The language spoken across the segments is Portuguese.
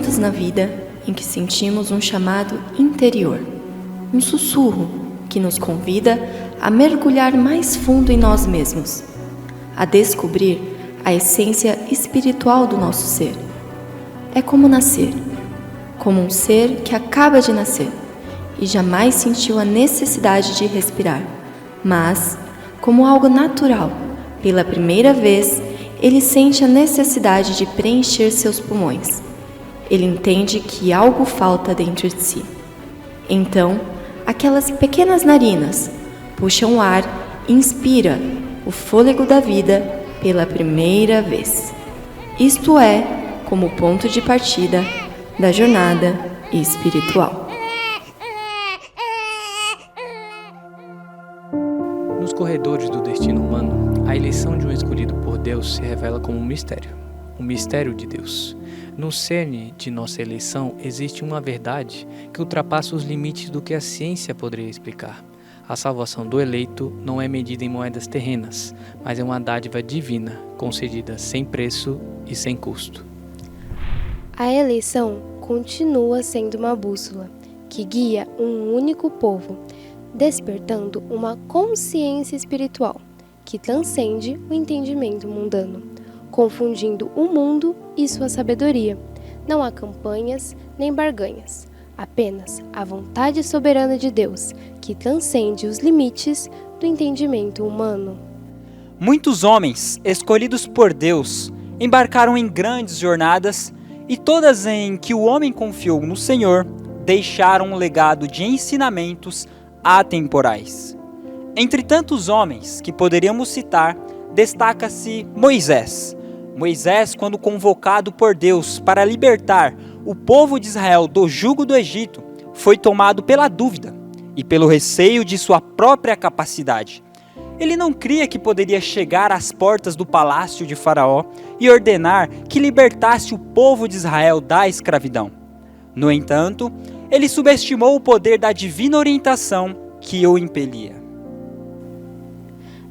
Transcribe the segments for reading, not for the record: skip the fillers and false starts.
momentos na vida em que sentimos um chamado interior, um sussurro que nos convida a mergulhar mais fundo em nós mesmos, a descobrir a essência espiritual do nosso ser. É como nascer, como um ser que acaba de nascer e jamais sentiu a necessidade de respirar, mas, como algo natural, pela primeira vez, ele sente a necessidade de preencher seus pulmões. Ele entende que algo falta dentro de si. Então, aquelas pequenas narinas puxam o ar e inspira o fôlego da vida pela primeira vez. Isto é como ponto de partida da jornada espiritual. Nos corredores do destino humano, a eleição de um escolhido por Deus se revela como um mistério de Deus. No cerne de nossa eleição existe uma verdade que ultrapassa os limites do que a ciência poderia explicar. A salvação do eleito não é medida em moedas terrenas, mas é uma dádiva divina, concedida sem preço e sem custo. A eleição continua sendo uma bússola que guia um único povo, despertando uma consciência espiritual que transcende o entendimento mundano, confundindo o mundo e sua sabedoria. Não há campanhas nem barganhas, apenas a vontade soberana de Deus que transcende os limites do entendimento humano. Muitos homens escolhidos por Deus embarcaram em grandes jornadas e todas em que o homem confiou no Senhor deixaram um legado de ensinamentos atemporais. Entre tantos homens que poderíamos citar, destaca-se Moisés. Moisés, quando convocado por Deus para libertar o povo de Israel do jugo do Egito, foi tomado pela dúvida e pelo receio de sua própria capacidade. Ele não cria que poderia chegar às portas do palácio de Faraó e ordenar que libertasse o povo de Israel da escravidão. No entanto, ele subestimou o poder da divina orientação que o impelia.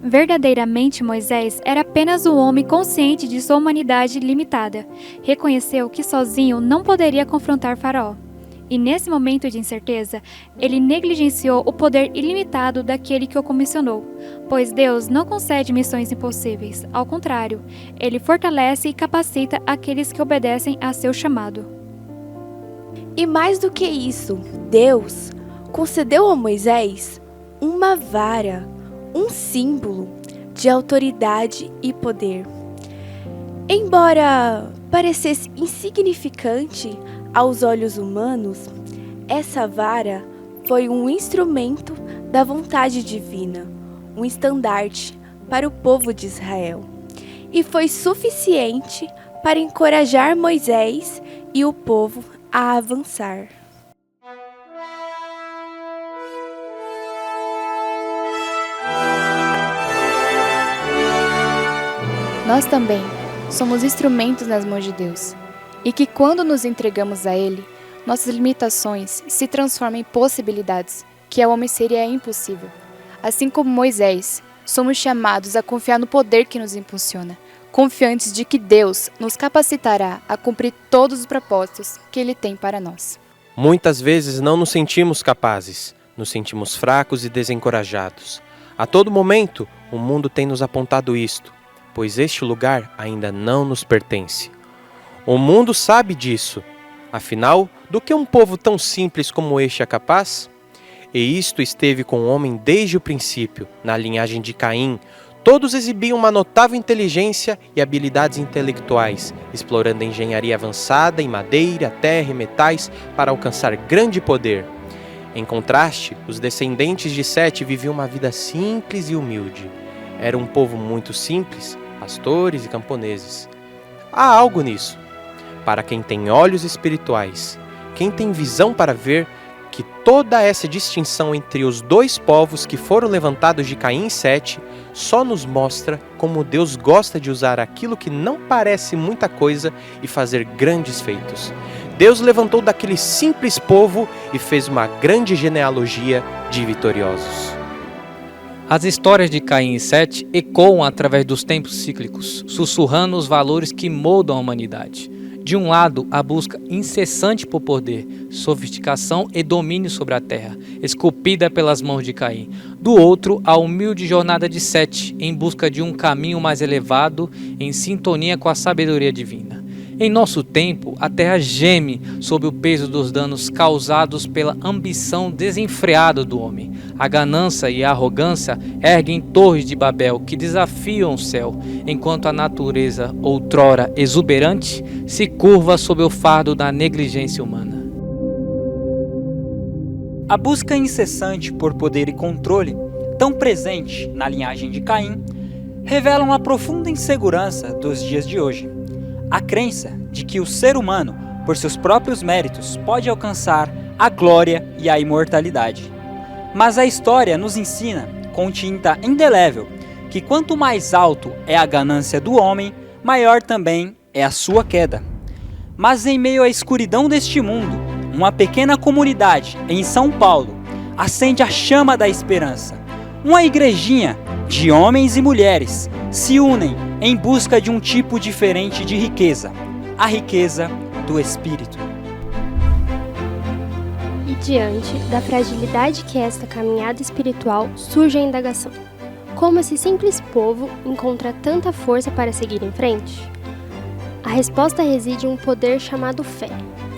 Verdadeiramente, Moisés era apenas um homem consciente de sua humanidade limitada. Reconheceu que sozinho não poderia confrontar Faraó. E nesse momento de incerteza, ele negligenciou o poder ilimitado daquele que o comissionou, pois Deus não concede missões impossíveis. Ao contrário, ele fortalece e capacita aqueles que obedecem a seu chamado. E mais do que isso, Deus concedeu a Moisés uma vara, um símbolo de autoridade e poder. Embora parecesse insignificante aos olhos humanos, essa vara foi um instrumento da vontade divina, um estandarte para o povo de Israel, e foi suficiente para encorajar Moisés e o povo a avançar. Nós também somos instrumentos nas mãos de Deus, e que quando nos entregamos a Ele, nossas limitações se transformam em possibilidades, que ao homem seria impossível. Assim como Moisés, somos chamados a confiar no poder que nos impulsiona, confiantes de que Deus nos capacitará a cumprir todos os propósitos que Ele tem para nós. Muitas vezes não nos sentimos capazes, nos sentimos fracos e desencorajados. A todo momento, o mundo tem nos apontado isto, pois este lugar ainda não nos pertence. O mundo sabe disso. Afinal, do que um povo tão simples como este é capaz? E isto esteve com o homem desde o princípio, na linhagem de Caim. Todos exibiam uma notável inteligência e habilidades intelectuais, explorando a engenharia avançada em madeira, terra e metais para alcançar grande poder. Em contraste, os descendentes de Sete viviam uma vida simples e humilde. Era um povo muito simples, pastores e camponeses. Há algo nisso. Para quem tem olhos espirituais, quem tem visão para ver que toda essa distinção entre os dois povos que foram levantados de Caim e Sete só nos mostra como Deus gosta de usar aquilo que não parece muita coisa e fazer grandes feitos. Deus levantou daquele simples povo e fez uma grande genealogia de vitoriosos. As histórias de Caim e Sete ecoam através dos tempos cíclicos, sussurrando os valores que moldam a humanidade. De um lado, a busca incessante por poder, sofisticação e domínio sobre a terra, esculpida pelas mãos de Caim. Do outro, a humilde jornada de Sete, em busca de um caminho mais elevado, em sintonia com a sabedoria divina. Em nosso tempo, a terra geme sob o peso dos danos causados pela ambição desenfreada do homem. A ganância e a arrogância erguem torres de Babel que desafiam o céu, enquanto a natureza, outrora exuberante, se curva sob o fardo da negligência humana. A busca incessante por poder e controle, tão presente na linhagem de Caim, revela uma profunda insegurança dos dias de hoje. A crença de que o ser humano, por seus próprios méritos, pode alcançar a glória e a imortalidade. Mas a história nos ensina, com tinta indelével, que quanto mais alto é a ganância do homem, maior também é a sua queda. Mas em meio à escuridão deste mundo, uma pequena comunidade em São Paulo acende a chama da esperança. Uma igrejinha de homens e mulheres se unem em busca de um tipo diferente de riqueza, a riqueza do espírito. E diante da fragilidade que é esta caminhada espiritual, surge a indagação: como esse simples povo encontra tanta força para seguir em frente? A resposta reside em um poder chamado fé.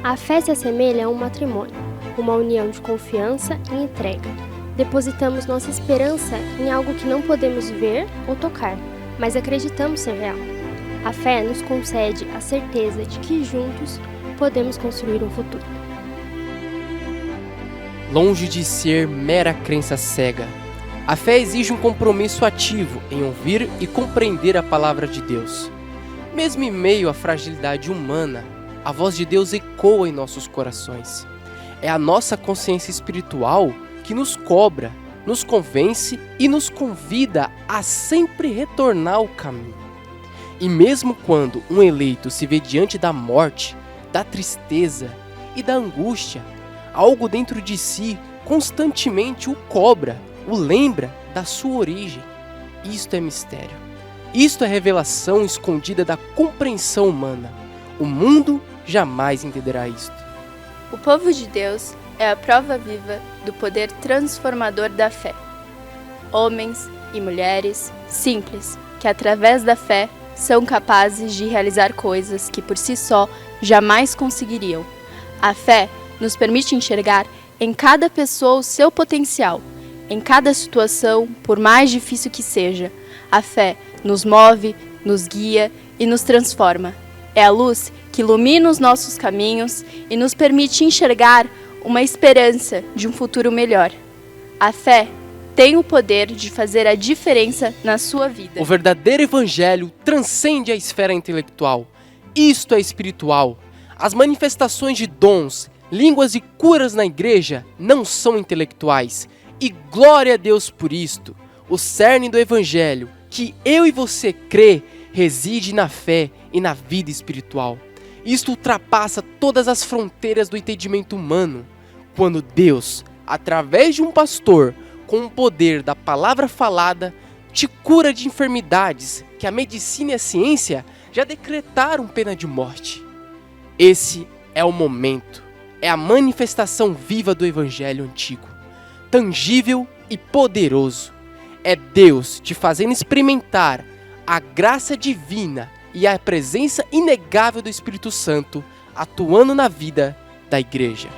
A fé se assemelha a um matrimônio, uma união de confiança e entrega. Depositamos nossa esperança em algo que não podemos ver ou tocar, mas acreditamos ser real. A fé nos concede a certeza de que juntos podemos construir um futuro. Longe de ser mera crença cega, a fé exige um compromisso ativo em ouvir e compreender a palavra de Deus. Mesmo em meio à fragilidade humana, a voz de Deus ecoa em nossos corações. É a nossa consciência espiritual que nos cobra, nos convence e nos convida a sempre retornar ao caminho. E mesmo quando um eleito se vê diante da morte, da tristeza e da angústia, algo dentro de si constantemente o cobra, o lembra da sua origem. Isto é mistério. Isto é revelação escondida da compreensão humana. O mundo jamais entenderá isto. O povo de Deus é a prova viva do poder transformador da fé. Homens e mulheres simples, que através da fé são capazes de realizar coisas que por si só jamais conseguiriam. A fé nos permite enxergar em cada pessoa o seu potencial, em cada situação, por mais difícil que seja. A fé nos move, nos guia e nos transforma. É a luz que ilumina os nossos caminhos e nos permite enxergar uma esperança de um futuro melhor. A fé tem o poder de fazer a diferença na sua vida. O verdadeiro evangelho transcende a esfera intelectual. Isto é espiritual. As manifestações de dons, línguas e curas na igreja não são intelectuais. E glória a Deus por isto. O cerne do evangelho, que eu e você crê, reside na fé e na vida espiritual. Isto ultrapassa todas as fronteiras do entendimento humano. Quando Deus, através de um pastor, com o poder da palavra falada, te cura de enfermidades que a medicina e a ciência já decretaram pena de morte. Esse é o momento, é a manifestação viva do evangelho antigo, tangível e poderoso. É Deus te fazendo experimentar a graça divina e a presença inegável do Espírito Santo atuando na vida da igreja.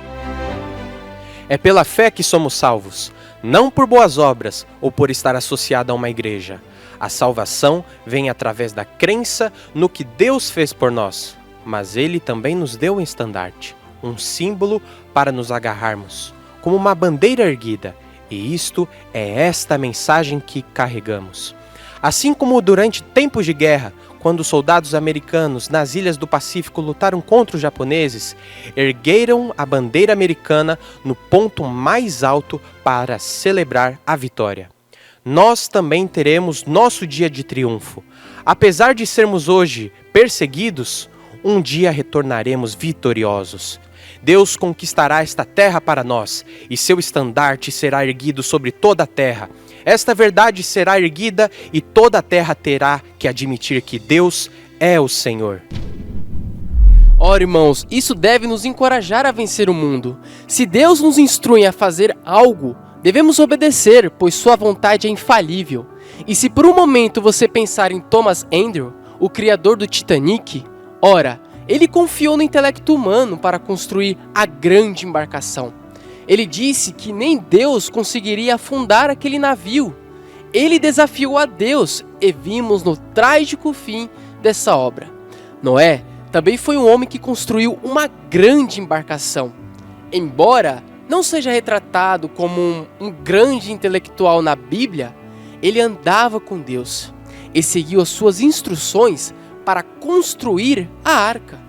É pela fé que somos salvos, não por boas obras ou por estar associado a uma igreja. A salvação vem através da crença no que Deus fez por nós, mas Ele também nos deu um estandarte, um símbolo para nos agarrarmos, como uma bandeira erguida, e isto é esta mensagem que carregamos. Assim como durante tempos de guerra, quando os soldados americanos nas ilhas do Pacífico lutaram contra os japoneses, ergueram a bandeira americana no ponto mais alto para celebrar a vitória. Nós também teremos nosso dia de triunfo. Apesar de sermos hoje perseguidos, um dia retornaremos vitoriosos. Deus conquistará esta terra para nós, e seu estandarte será erguido sobre toda a terra. Esta verdade será erguida e toda a terra terá que admitir que Deus é o Senhor. Ora, irmãos, isso deve nos encorajar a vencer o mundo. Se Deus nos instrui a fazer algo, devemos obedecer, pois sua vontade é infalível. E se por um momento você pensar em Thomas Andrew, o criador do Titanic, ora, ele confiou no intelecto humano para construir a grande embarcação. Ele disse que nem Deus conseguiria afundar aquele navio. Ele desafiou a Deus e vimos no trágico fim dessa obra. Noé também foi um homem que construiu uma grande embarcação. Embora não seja retratado como um grande intelectual na Bíblia, ele andava com Deus e seguiu as suas instruções para construir a arca.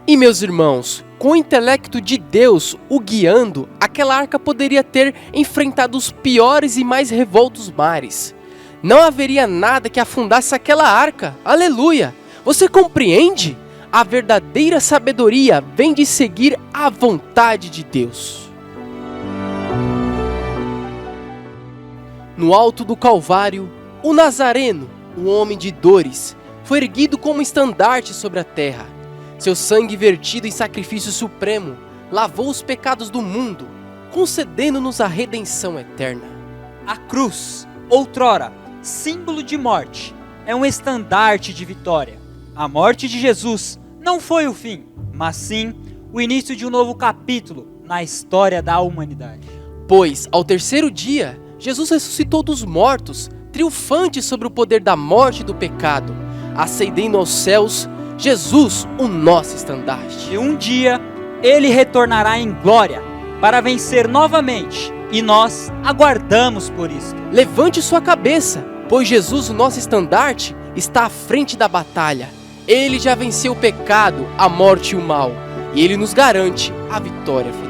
E meus irmãos, com o intelecto de Deus o guiando, aquela arca poderia ter enfrentado os piores e mais revoltos mares. Não haveria nada que afundasse aquela arca. Aleluia! Você compreende? A verdadeira sabedoria vem de seguir a vontade de Deus. No alto do Calvário, o Nazareno, um homem de dores, foi erguido como estandarte sobre a terra. Seu sangue vertido em sacrifício supremo lavou os pecados do mundo, concedendo-nos a redenção eterna. A cruz, outrora símbolo de morte, é um estandarte de vitória. A morte de Jesus não foi o fim, mas sim o início de um novo capítulo na história da humanidade. Pois, ao terceiro dia, Jesus ressuscitou dos mortos, triunfante sobre o poder da morte e do pecado, ascendendo aos céus, Jesus, o nosso estandarte. E um dia, ele retornará em glória para vencer novamente, e nós aguardamos por isso. Levante sua cabeça, pois Jesus, o nosso estandarte, está à frente da batalha. Ele já venceu o pecado, a morte e o mal, e ele nos garante a vitória final.